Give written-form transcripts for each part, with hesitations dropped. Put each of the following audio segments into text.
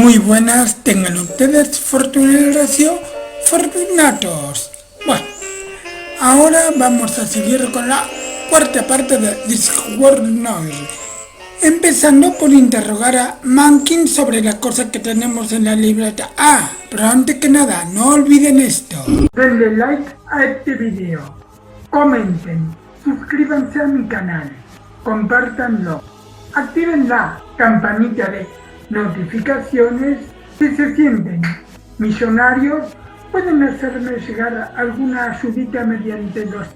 Muy buenas, tengan ustedes fortunatos. Bueno, ahora vamos a seguir con la cuarta parte de Discorld Noir. Empezando por interrogar a Mankin sobre las cosas que tenemos en la libreta. Pero antes que nada, no olviden esto. Denle like a este video, comenten, suscríbanse a mi canal, compártanlo, activen la campanita de notificaciones. Si se sienten millonarios, pueden hacerme llegar alguna ayudita mediante los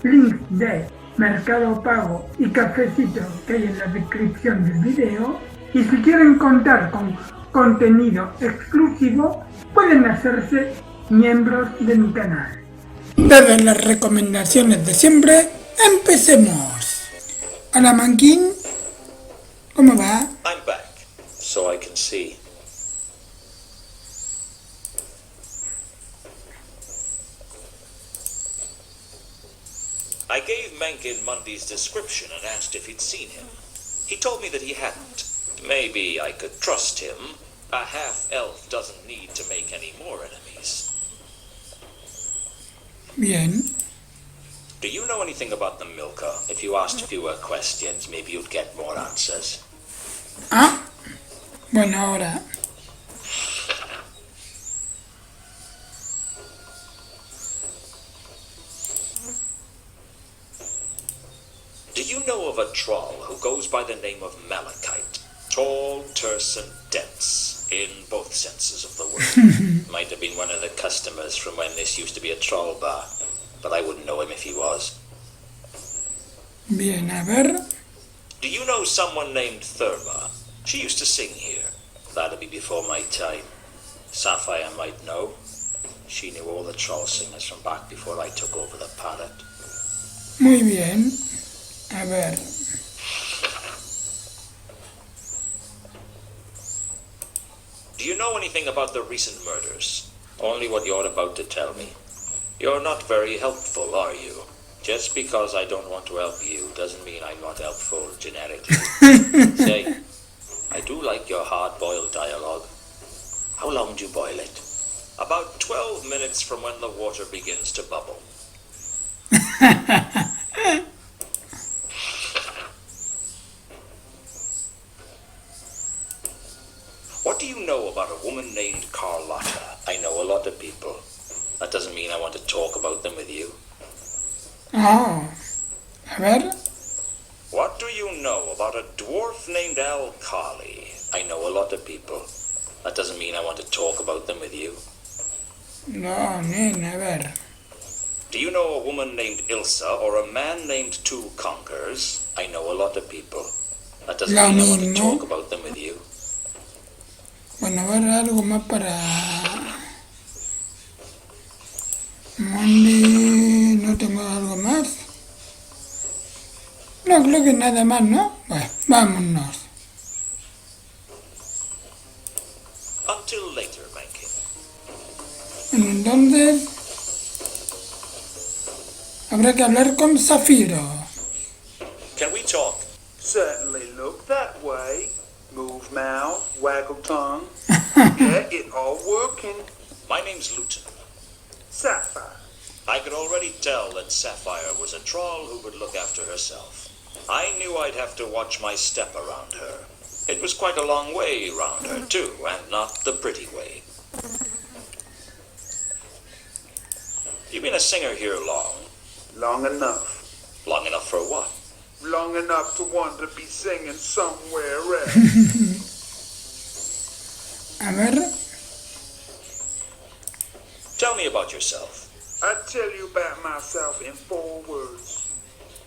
links de Mercado Pago y Cafecito que hay en la descripción del video. Y si quieren contar con contenido exclusivo, pueden hacerse miembros de mi canal. Dadas las recomendaciones de siempre, empecemos. Hola Mankin, ¿cómo va? I'm back, so I can see. I gave Mankin Mundy's description and asked if he'd seen him. He told me that he hadn't. Maybe I could trust him. A half-elf doesn't need to make any more enemies. Bien. Do you know anything about the Milka? If you asked fewer questions, maybe you'd get more answers. Bueno, ahora. Do you know of a troll who goes by the name of Malachite? Tall, terse, and dense, in both senses of the word. Might have been one of the customers from when this used to be a troll bar, but I wouldn't know him if he was. Bien, a ver. Do you know someone named Therma? She used to sing here. That'd be before my time. Sapphire might know. She knew all the troll singers from back before I took over the palette. Muy bien. A ver. Do you know anything about the recent murders? Only what you're about to tell me. You're not very helpful, are you? Just because I don't want to help you doesn't mean I'm not helpful generically. Say, I do like your hard-boiled dialogue. How long do you boil it? About 12 minutes from when the water begins to bubble. What do you know about a woman named Carlotta? I know a lot of people. That doesn't mean I want to talk about them with you. A ver. What do you know about a dwarf named Alkali? I know a lot of people. That doesn't mean I want to talk about them with you. No, a ver. Do you know a woman named Ilsa or a man named Two Conkers? I know a lot of people. That doesn't mean I want to talk about them with you. Bueno, a ver, algo más para Monday. No tengo algo más. No, creo que nada más, ¿no? Bueno, vámonos. Until later, Mankin. Entonces habrá que hablar con Zafiro. Can we talk? Certainly look that way. Move mouth, waggle tongue. Yeah, it all working. My name's Luton. Sapphire. I could already tell that Sapphire was a troll who would look after herself. I knew I'd have to watch my step around her. It was quite a long way round her, too, and not the pretty way. You've been a singer here long. Long enough. Long enough for what? Long enough to want to be singing somewhere else. A ver. Tell me about yourself. I tell you about myself in 4 words.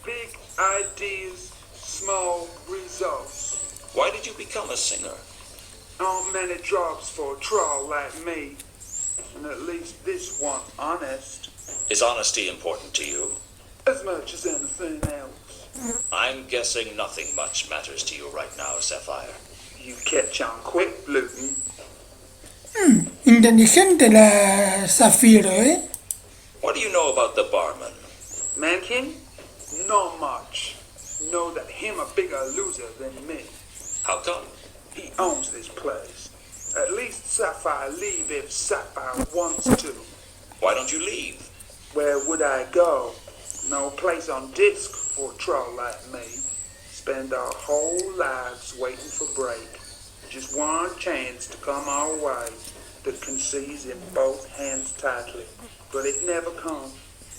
Big ideas, small results. Why did you become a singer? Aren't many jobs for a troll like me. And at least this one honest. Is honesty important to you? As much as anything else. I'm guessing nothing much matters to you right now, Sapphire. You catch on quick, Luton. Inteligente la Zafiro, ¿eh? What do you know about the barman? Mankin? Not much. Know that him a bigger loser than me. How come? He owns this place. At least Sapphire leave if Sapphire wants to. Why don't you leave? Where would I go? No place on disc for a troll like me. Spend our whole lives waiting for break. Just one chance to come our way that can seize in both hands tightly. But it never comes.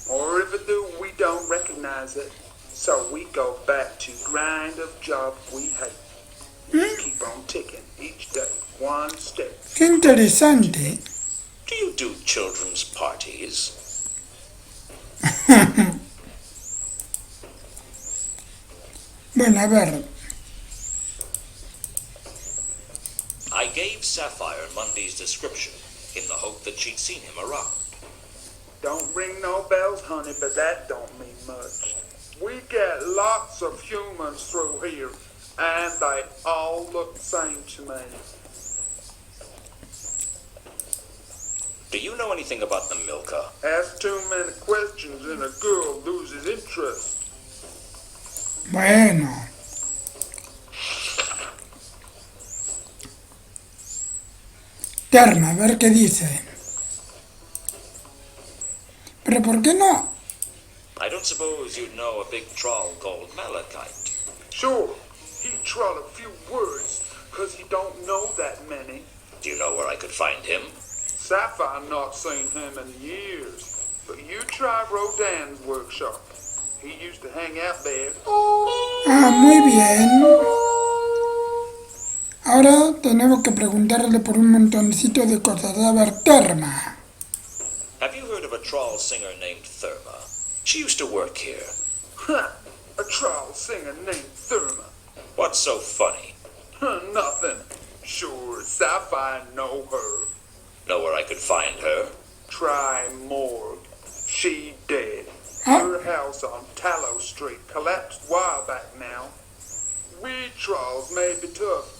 Or if it do, we don't recognize it. So we go back to grind of job we hate. Keep on ticking each day, one step. Qué interesante. Do you do children's parties? Bueno, a ver. I gave Sapphire Mundy's description in the hope that she'd seen him around. Don't ring no bells, honey, but that don't mean much. We get lots of humans through here, and they all look the same to me. Do you know anything about the Milka? Ask too many questions and a girl loses interest. Bueno. Terma, a ver qué dice. Pero ¿por qué no? I don't suppose you'd know a big troll called Malachite. Sure, he trot a few words, 'cause he don't know that many. Do you know where I could find him? Sapphire not seen him in years, but you try Rodin's workshop. He used to hang out there. Ah, muy bien. Ahora tenemos que preguntarle por un montoncito de cosas. A ver, Terma. Have you heard of a troll singer named Therma? She used to work here. Huh, a troll singer named Therma. What's so funny? Nothing. Sure, Sapphire know her. Know where I could find her? Try morgue. She dead. Huh? Her house on Tallow Street collapsed a while back now. We trolls may be tough,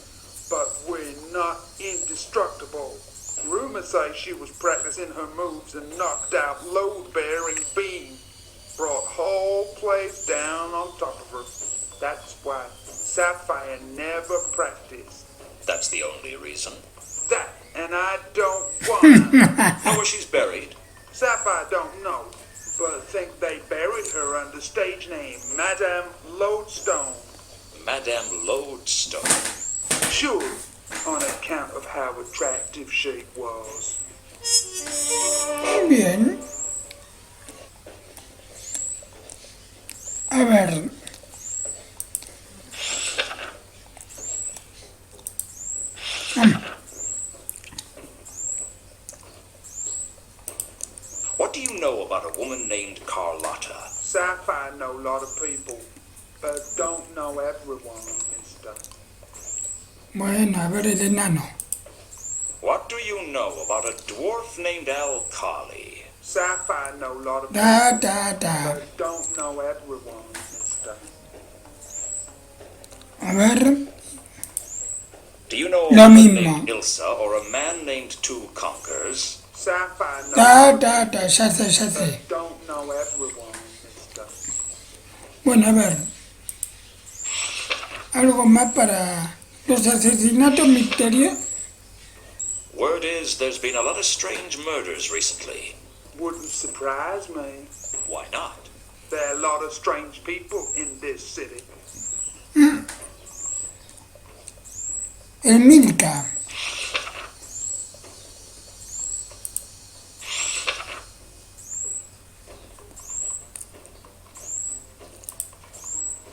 but we're not indestructible. Rumors say she was practicing her moves and knocked out load-bearing beam. Brought whole place down on top of her. That's why Sapphire never practiced. That's the only reason. That, and I don't want. Know where she's buried? Sapphire don't know, but think they buried her under stage name Madame Lodestone. Madame Lodestone. Sure, on account of how attractive she was. Muy bien. A ver. What do you know about a woman named Carlotta? Sapphire know a lot of people, but don't know everyone, mister. Bueno, a ver el enano. What do you know about a dwarf named Alkali? Sapphire know a lot of people, Da. but don't know everyone, mister. A ver. Do you know a Lo woman mismo. named Ilsa or a man named Two Conkers? Sapphire know Da. Ya sé. but don't know everyone, mister. Bueno, a ver. Algo más para los asesinatos misterios. Word is there's been a lot of strange murders recently. Wouldn't surprise me. Why not? There are a lot of strange people in this city. El Milka.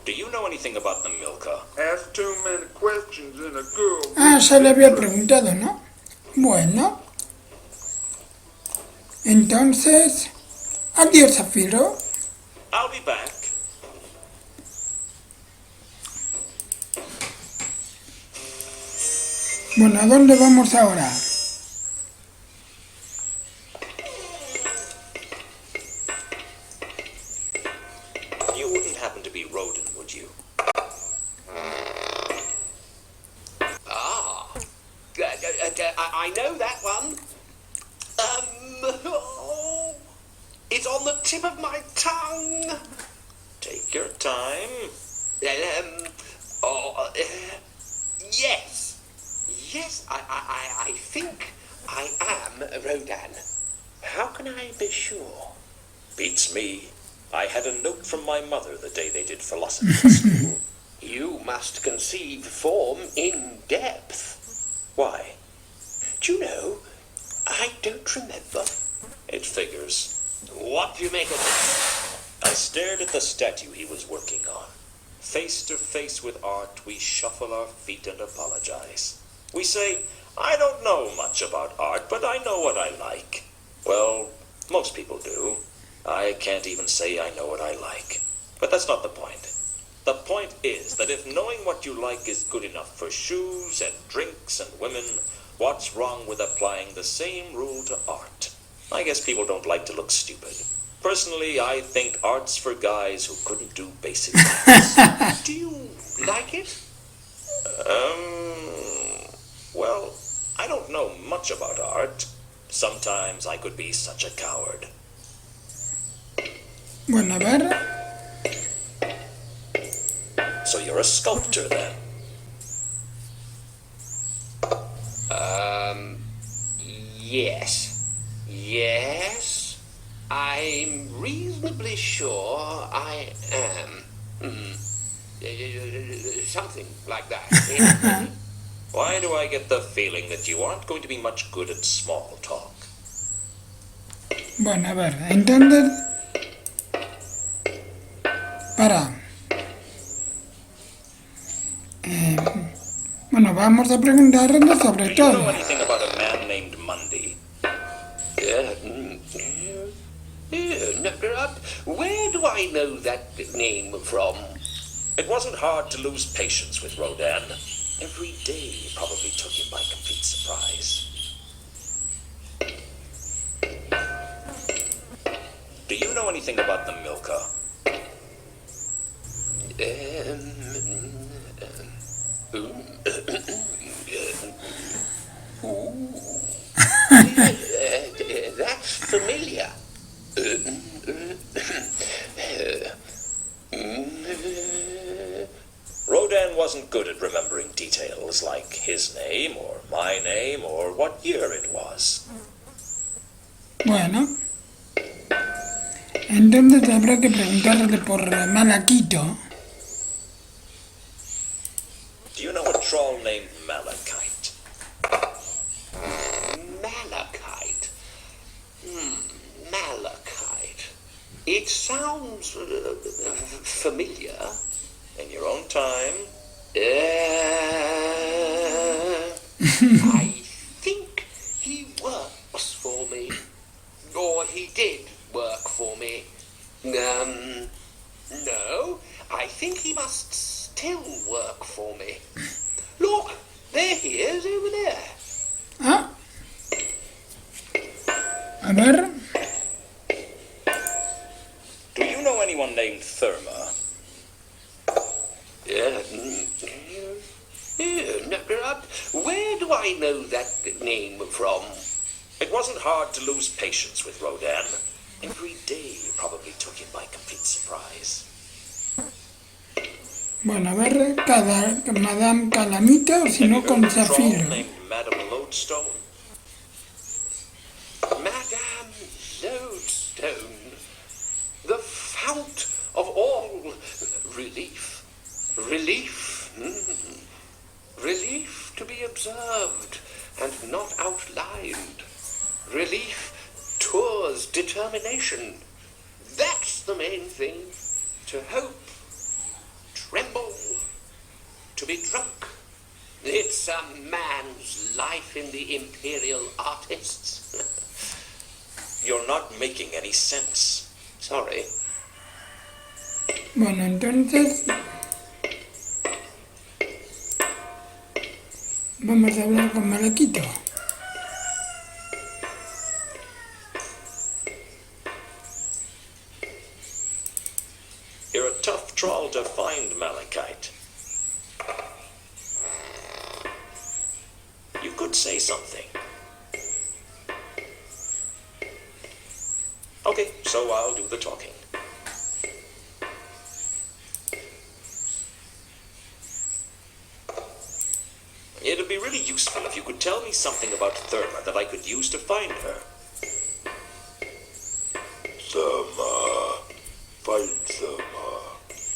Do you know anything about the Milka? Ask too many questions and a girl. Ah, ya le había preguntado, ¿no? Bueno. Entonces, adiós, Zafiro. I'll be back. Bueno, ¿a dónde vamos ahora? You wouldn't happen to be Rodin, would you? Ah, I know that one. It's on the tip of my tongue. Take your time. Yes. Yes, I think I am Rodan. How can I be sure? Beats me. I had a note from my mother the day they did philosophy at school. You must conceive form in depth. Why? Do you know, I don't remember. It figures. What do you make of it? I stared at the statue he was working on. Face to face with art, we shuffle our feet and apologize. We say, I don't know much about art, but I know what I like. Well, most people do. I can't even say I know what I like. But that's not the point. The point is that if knowing what you like is good enough for shoes and drinks and women, what's wrong with applying the same rule to art? I guess people don't like to look stupid. Personally, I think art's for guys who couldn't do basic things. Do you like it? Well, I don't know much about art. Sometimes I could be such a coward. Bueno, a ver. So you're a sculptor then? Yes. Yes. I'm reasonably sure I am. Something like that. Why do I get the feeling that you aren't going to be much good at small talk? Bueno, a ver, entonces... Para. Bueno, vamos a preguntarle sobre Do you know todo. anything about a man named Mundy? Where do I know that name from? It wasn't hard to lose patience with Rodan. Every day probably took him by complete surprise. Do you know anything about the Milka? That's familiar. Rodan wasn't good at remembering details like his name or my name or what year it was. Bueno. Entonces habrá que preguntarle por Malaquito. Do you know a troll named Malachite? Malachite. Malachite. It sounds familiar. In your own time? I think he works for me. Or he did work for me. No, I think he must still work for me. Look, there he is over there. Ah. A ver. Do you know anyone named Therma? Where do I know that name from? It wasn't hard to lose patience with Rodan. Every day probably took him by complete surprise. Bueno, a ver, Madame Calamita o si no con Zafiro. Named Madame Lodestone? Madame Lodestone, the fount of all relief. Relief to be observed and not outlined. Relief tours determination. That's the main thing. To hope, tremble, to be drunk. It's a man's life in the imperial artists. You're not making any sense. Sorry. Bueno, entonces... Vamos a hablar con Malaquito. You're a tough troll to find, Malachite. You could say something. Okay, so I'll do the talking. It'd be really useful if you could tell me something about Therma that I could use to find her. Therma. Find Therma.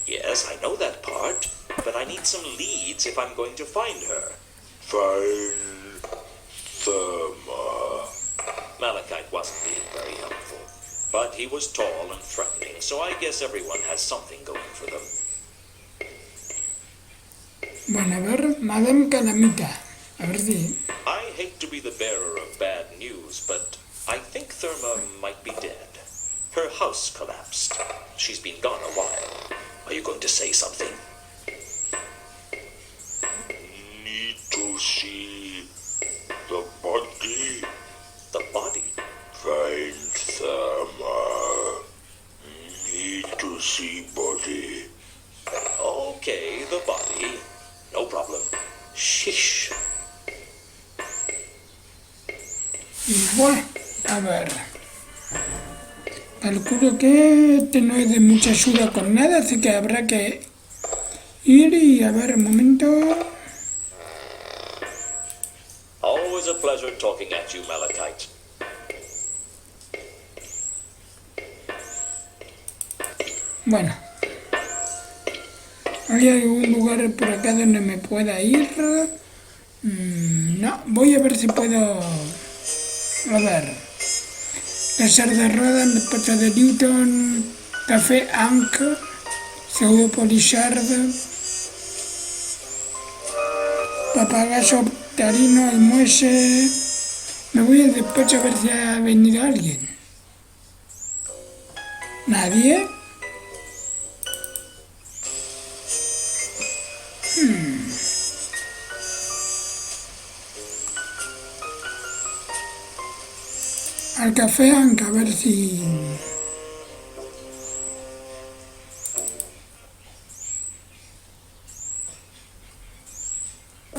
Yes, I know that part, but I need some leads if I'm going to find her. Find Therma. Malachite wasn't being very helpful, but he was tall and threatening, so I guess everyone has something going for them. Bueno, a ver, Madame Calamita. A ver si... I hate to be the bearer of bad news, but I think Therma might be dead. Her house collapsed. She's been gone a while. Are you going to say something? Need to see the body. The body? Find Therma. Need to see body. Okay, the body. No problem. Shish. Y bueno, a ver... Calculo que este no es de mucha ayuda con nada, así que habrá que ir y a ver un momento... Always a pleasure talking at you, Malachite. Bueno. ¿Hay algún lugar por acá donde me pueda ir? No, voy a ver si puedo... A ver... Crecer de Rodan, despacho de Newton, Café Ankh, Pseudo Polishard, Papagayo Tarino, el muelle. Me voy al despacho a ver si ha venido alguien. ¿Nadie? Al Café Ankh, a ver si...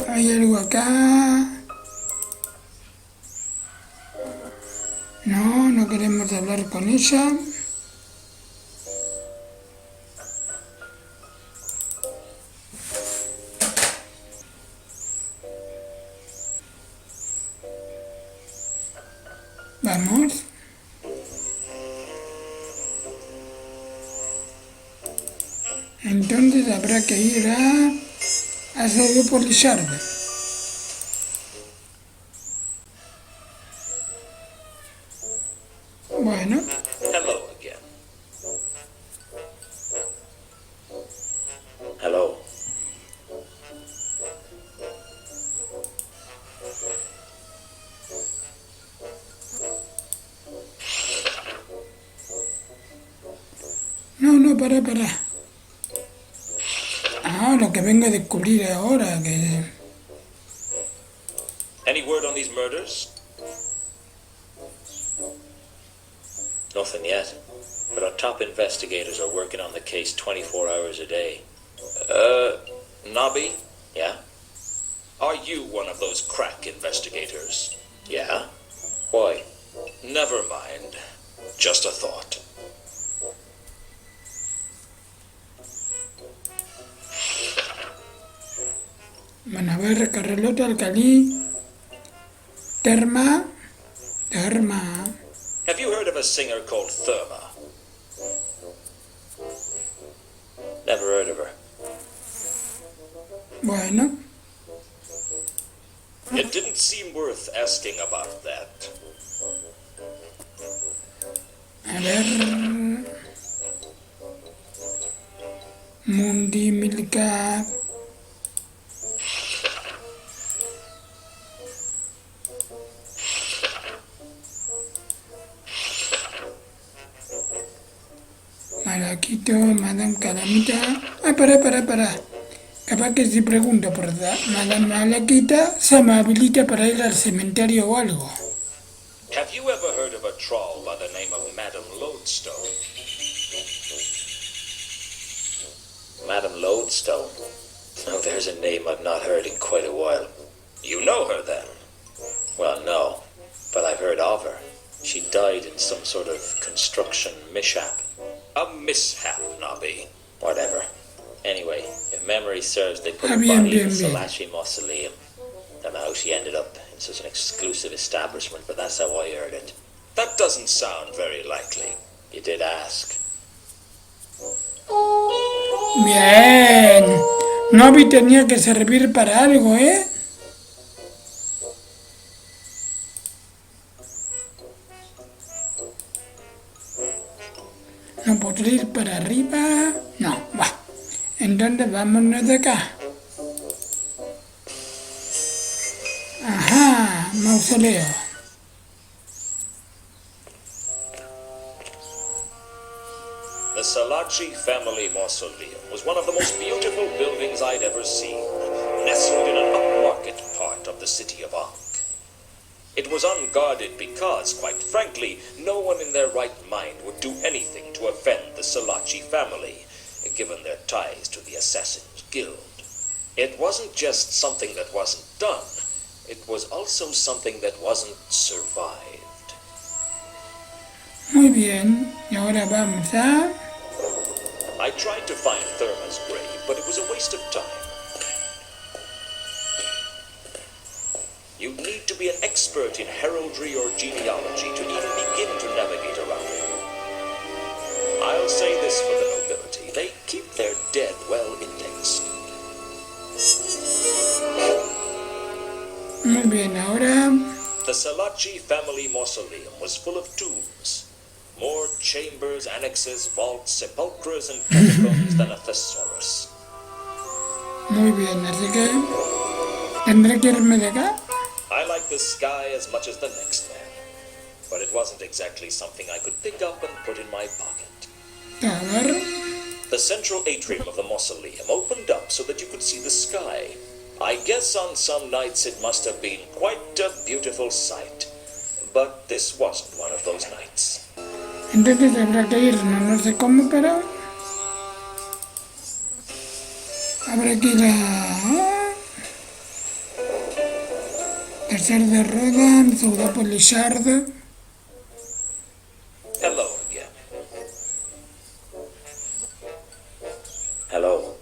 ¿Hay algo acá? No, no queremos hablar con ella. Vamos. Entonces habrá que ir a Pseudo-Polishard. Bueno. Hello again. Hello. No, para. Lo que vengo a descubrir ahora, que... Any word on these murders? Nothing yet, but our top investigators are working on the case 24 hours a day. Nobby? Yeah? Are you one of those crack investigators? Yeah? Why? Never mind. Just a thought. Bueno, a ver, Carrelote, Alcalí, Terma. Have you heard of a singer called Therma? Never heard of her. Bueno, It didn't seem worth asking about that. a ver... Mundi, Milka... Malaquito, Madame Calamita... para. Capaz que si pregunto por Madame Malaquita, se me habilita para ir al cementerio o algo. Have you ever heard of a troll by the name of Madame Lodestone? Madame Lodestone? Oh, there's a name I've not heard in quite a while. You know her then? Well, no, but I've heard of her. She died in some sort of construction mishap. A mishap, Nobby. Whatever. Anyway, if memory serves, they put her body in the Salashi Mausoleum. Somehow she ended up in such an exclusive establishment, but that's how I heard it. That doesn't sound very likely. You did ask. Bien. Novi tenía que servir para algo, ¿eh? No podré ir para arriba. No, va. Entonces vámonos de acá. Ajá, mausoleo. The Salaci family mausoleum was one of the most beautiful buildings I'd ever seen, nestled in an upmarket part of the city of Ankh. It was unguarded because, quite frankly, no one in their right mind would do anything to offend the Salaci family, given their ties to the Assassin's Guild. It wasn't just something that wasn't done, it was also something that wasn't survived. Muy bien. Y ahora vamos a... I tried to find Therma's grave, but it was a waste of time. You need to be an expert in heraldry or genealogy to even begin to navigate around it. I'll say this for the nobility, they keep their dead well indexed. Muy bien, ahora... The Salaci family mausoleum was full of tombs. More chambers, annexes, vaults, sepulchres, and catacombs than a thesaurus. Muy bien, así que... ¿Tendré que irme de acá? I like the sky as much as the next man, but it wasn't exactly something I could pick up and put in my pocket. A ver... The central atrium of the mausoleum opened up so that you could see the sky. I guess on some nights it must have been quite a beautiful sight, but this wasn't one of those nights. Entonces habrá que irnos, no sé cómo, pero... Habrá que ir a... Tercer de Rodan, Ciudad Polishard. Hello again. Hello.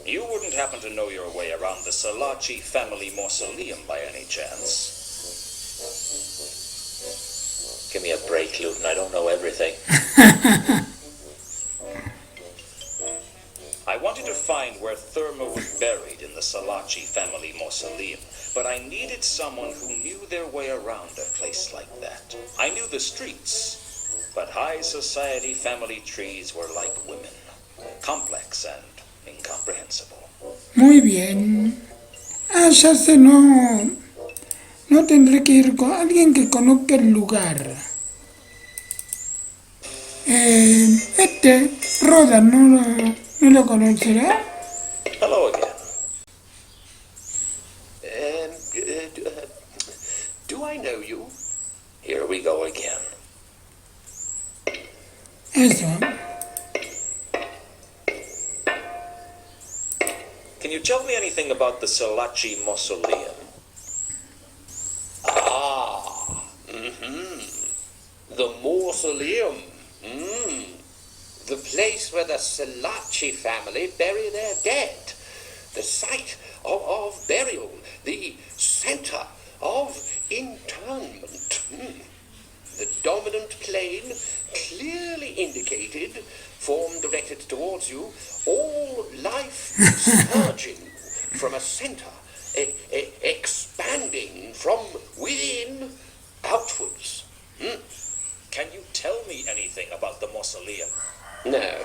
You wouldn't happen to know your way around the Salaci family mausoleum by any chance? Give me a break, Luton. I don't know everything. I wanted to find where Therma was buried in the Salaci family mausoleum, but I needed someone who knew their way around a place like that. I knew the streets, but high society family trees were like women, complex and incomprehensible. Muy bien. Ah, ya sé, no... No tendré que ir con alguien que conozca el lugar. Rodan, ¿no lo conocerá? Hello again. Do I know you? Here we go again. Eso. Can you tell me anything about the Salaci mausoleum? The mausoleum. The place where the Salaci family bury their dead. The site of burial. The center of interment. The dominant plane, clearly indicated, form directed towards you, all life surging from a center, expanding from within outwards. Can you tell me anything about the mausoleum? No,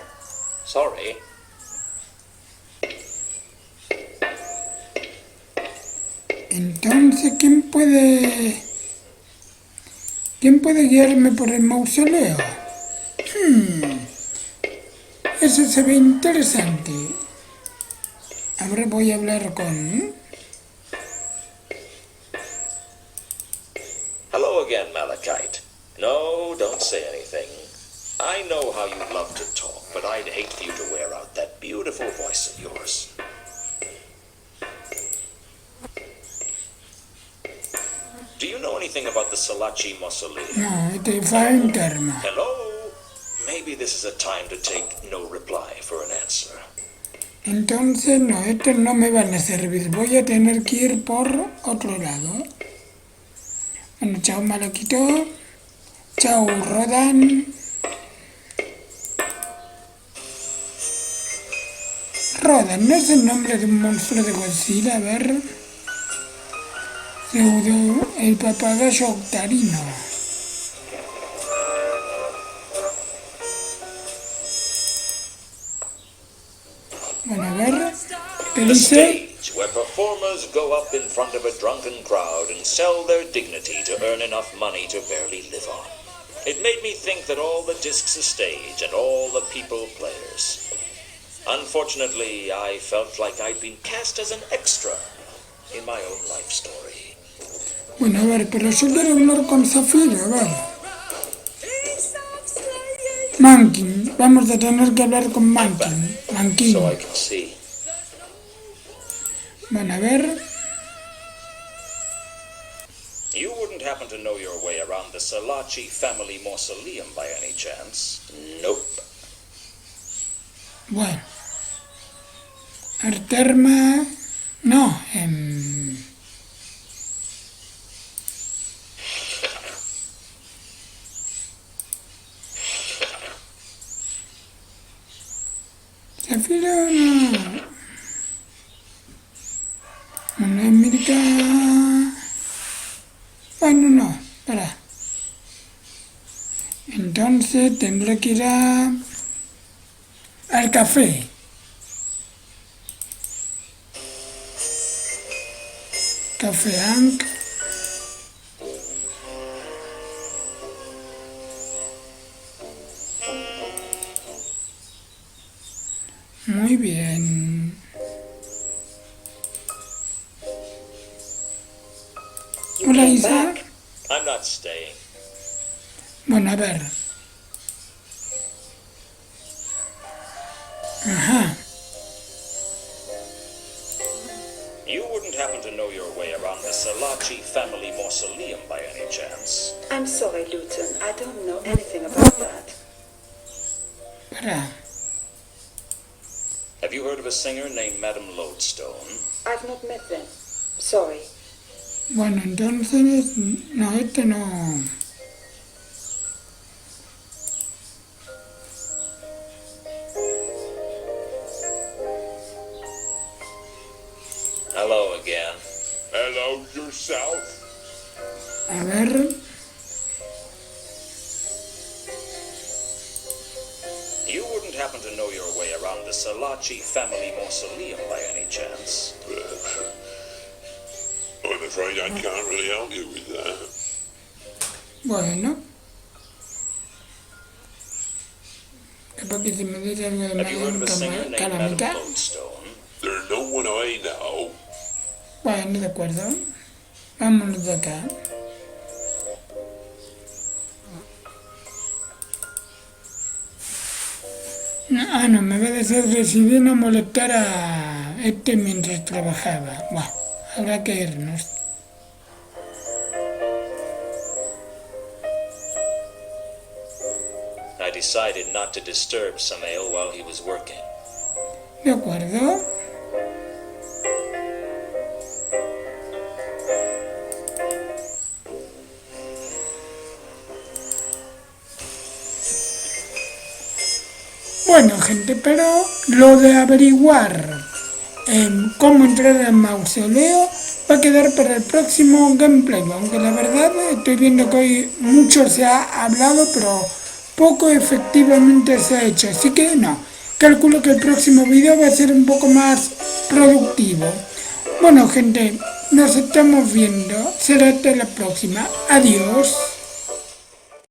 sorry. Entonces, ¿quién puede guiarme por el mausoleo? Eso se ve interesante. Ahora voy a hablar con... Hello again, Malachite. No, don't say anything. I know how you love to talk, but I'd hate for you to wear out that beautiful voice of yours. Do you know anything about the Salaci mausoleum? No, te fa interna. Hello? Maybe this is a time to take no reply for an answer. Entonces, no, estos no me van a servir. Voy a tener que ir por otro lado. Bueno, chao Malaquito. Chao Rodan. Rodan, ¿no es el nombre de un monstruo de Godzilla? A ver. Pseudo, el papagayo octarino. Bueno, a ver. ¿Qué The dice? stage, where performers go up in front of a drunken crowd and sell their dignity to earn enough money to barely live on. It made me think that all the discs a stage and all the people players. Unfortunately, I felt like I'd been cast as an extra in my own life story. Bueno, a ver, pero yo quiero hablar con Zafiro, a ver. Mankin, vamos a tener que hablar con Mankin. Mankin. So I can see. Bueno, a ver. You wouldn't happen to know your way around the Salachi family mausoleum by any chance? Nope. Bueno. Arterma. No, Zafiro no. Bueno, América. Bueno, no, espera. Entonces tendré que ir al café. Café Anc. Muy bien. Hola Isa. I'm not staying. Bueno, a ver. Ajá. You wouldn't happen to know your way around the Salachi family mausoleum by any chance? I'm sorry, Luton. I don't know anything about that. Espera. Have you heard of a singer named Madame Lodestone? I've not met them. Sorry. Bueno, entonces, no, este no. Hello again. Hello yourself. A ver. You wouldn't happen to know your way around the Salachi family mausoleum by any chance? I'm afraid I can't really help you with that. Bueno. Capaz que se me dice algo de Have you heard of a singer named calamita. Madame Lodestone? There's no one I know. Bueno, de acuerdo. Vámonos de acá. No, me va a decir decidí no molestar a este mientras trabajaba. Bueno, habrá que irnos. I decided not to disturb Samael while he was working. De acuerdo. Bueno, gente, pero lo de averiguar cómo entrar al mausoleo va a quedar para el próximo gameplay, aunque la verdad estoy viendo que hoy mucho se ha hablado, pero poco efectivamente se ha hecho, así que no, calculo que el próximo video va a ser un poco más productivo. Bueno, gente, nos estamos viendo, será hasta la próxima, adiós.